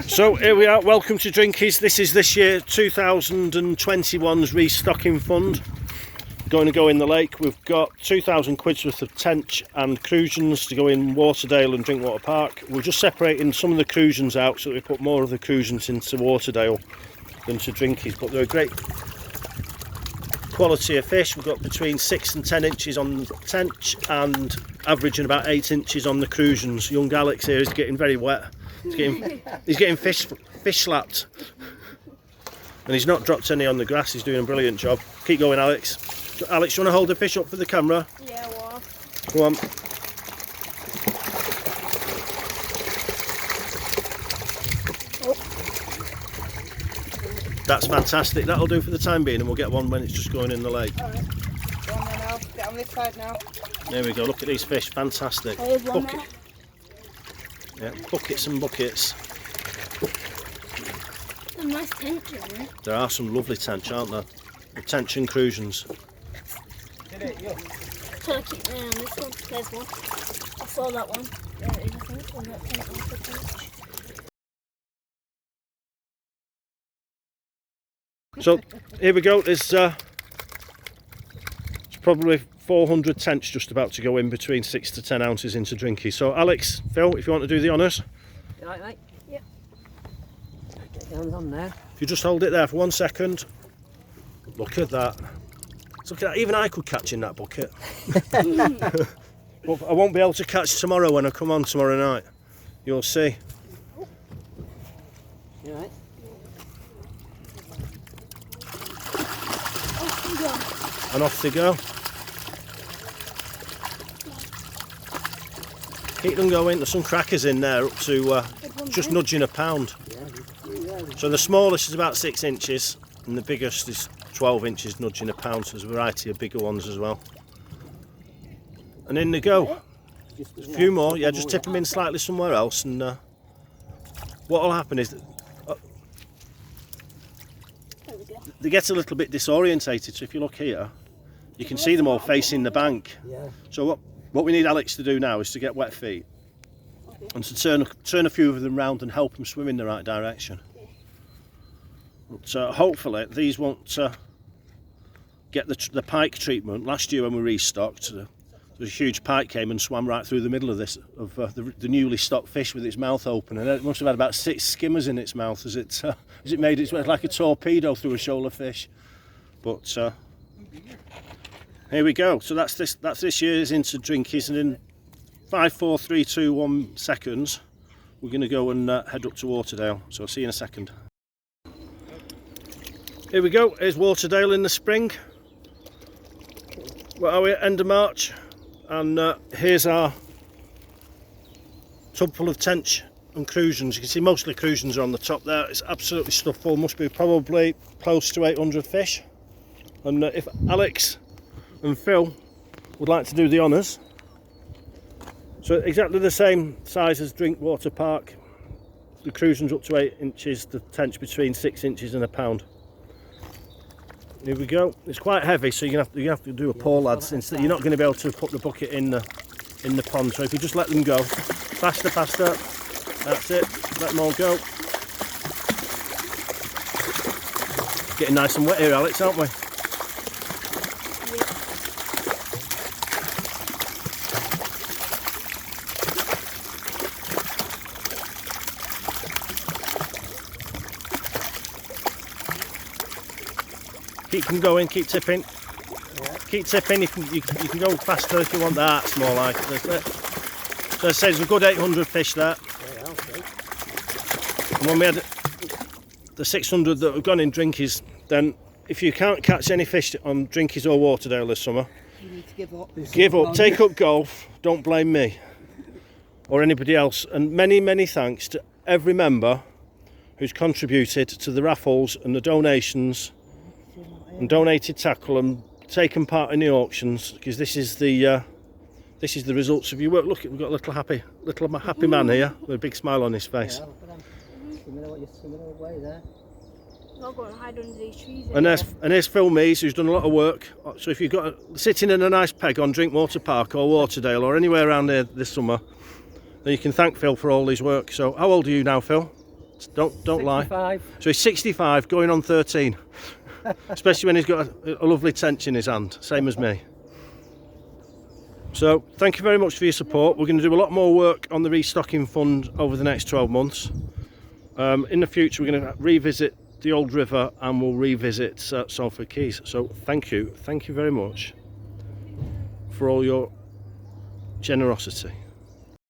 So here we are, welcome to Drinkies. This is this year 2021's Restocking Fund. Going to go in the lake. We've got 2,000 quid's worth of Tench and Crucians to go in Waterdale and Drinkwater Park. We're just separating some of the Crucians out so that we put more of the Crucians into Waterdale than to Drinkies, but they're a great quality of fish. We've got between 6 and 10 inches on Tench and averaging about 8 inches on the Crucians. Young Alex here is getting very wet. He's getting fish slapped, and he's not dropped any on the grass. He's doing a brilliant job. Keep going, Alex. Alex, you want to hold the fish up for the camera? Yeah, well. Go on. Oh. That's fantastic. That'll do for the time being, and we'll get one when it's just going in the lake. Alright. Go on then, Al. Get on this side now. There we go. Look at these fish. Fantastic. There's one there. Yeah, buckets and buckets. A nice tench in there. There are some lovely tench, aren't there? The Tench and Crucians. Shall I keep an eye on this one? There's one. I saw that one. There it is, I think. On that tench, on the tench. So here we go. There's probably 400 tench just about to go in, between 6 to 10 ounces into Drinky. So Alex, Phil, if you want to do the honours. You right, mate? Yep. Get your hands on there. If you just hold it there for 1 second. Look at that. Look at that. Even I could catch in that bucket. But I won't be able to catch tomorrow when I come on tomorrow night. You'll see. You right? And off they go. Keep them going. There's some crackers in there up to just nudging a pound. So the smallest is about 6 inches and the biggest is 12 inches nudging a pound. So there's a variety of bigger ones as well. And in they go. A few more. Yeah, just tip them in slightly somewhere else, and what will happen is that, they get a little bit disorientated. So if you look here, you can see them all facing the bank. So what we need Alex to do now is to get wet feet and to turn a few of them round and help them swim in the right direction. But hopefully these won't get the pike treatment. Last year when we restocked, there was a huge pike came and swam right through the middle of this the newly stocked fish with its mouth open, and it must have had about 6 skimmers in its mouth as it made its way like a torpedo through a shoal of fish. But here we go. So that's this year's into Drinkies, and in 5, 4, 3, 2, 1 seconds we're going to go and head up to Waterdale. So I'll see you in a second. Here we go. Here's Waterdale in the spring. What are we at? End of March, and here's our tub full of Tench and Crucians. You can see mostly Crucians are on the top there. It's absolutely stuffed full. Must be probably close to 800 fish. And if Alex and Phil would like to do the honours. So exactly the same size as Drinkwater Park. The Crucians up to 8 inches, the Tench between 6 inches and a pound. Here we go. It's quite heavy, so you have to do a pull, lads. Instead, you're not going to be able to put the bucket in the pond. So if you just let them go, faster. That's it. Let them all go. Getting nice and wet here, Alex, aren't we? Keep them going, keep tipping. Keep tipping, you can go faster if you want that. It's more like it. So I say there's a good 800 fish there. And when we had the 600 that have gone in Drinkies, then if you can't catch any fish on Drinkies or Waterdale this summer, You need to give up. give up, take up golf, don't blame me or anybody else. And many thanks to every member who's contributed to the raffles and the donations and donated tackle and taken part in the auctions, because this is the results of your work. Look, we've got a little happy man here with a big smile on his face. I'll go and hide under these trees. And there's Phil Mees, who's done a lot of work. So if you've got sitting in a nice peg on Drinkwater Park or Waterdale or anywhere around there this summer, then you can thank Phil for all his work. So how old are you now, Phil? Don't lie. 65. So he's 65, going on 13. Especially when he's got a lovely tench in his hand, same as me. So thank you very much for your support. We're going to do a lot more work on the Restocking Fund over the next 12 months. In the future, we're going to revisit the old river and we'll revisit Salford Quays. So thank you very much for all your generosity.